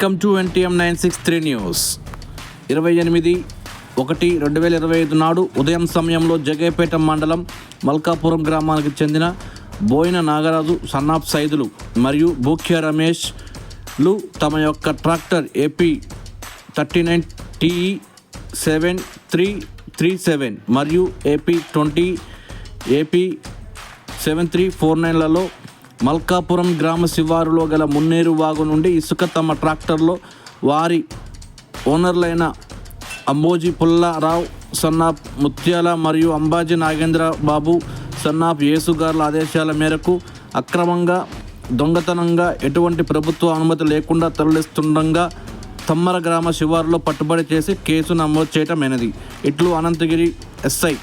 Welcome to NTM 963 news. 28/1/2025 నాడు ఉదయం సమయంలో జగేపేట మండలం మల్కాపురం గ్రామానికి చెందిన బోయిన నాగరాజు, సన్నాఫ్ సైదులు మరియు బూఖ్య రమేష్లు తమ యొక్క ట్రాక్టర్ AP 39 TE 7337 మరియు AP 20 AP 7349లలో మల్కాపురం గ్రామ శివారులో గల మున్నేరు వాగు నుండి ఇసుక తమ ట్రాక్టర్లో వారి ఓనర్లైన అంబోజీ పుల్లారావు, సన్నాఫ్ ముత్యాల మరియు అంబాజీ నాగేంద్ర బాబు, సన్నాఫ్ యేసుగార్ల ఆదేశాల మేరకు అక్రమంగా దొంగతనంగా ఎటువంటి ప్రభుత్వ అనుమతి లేకుండా తరలిస్తుండగా తమ్మర గ్రామ శివారులో పట్టుబడి చేసి కేసు నమోదు చేయటమైనది. ఇట్లు అనంతగిరి SI.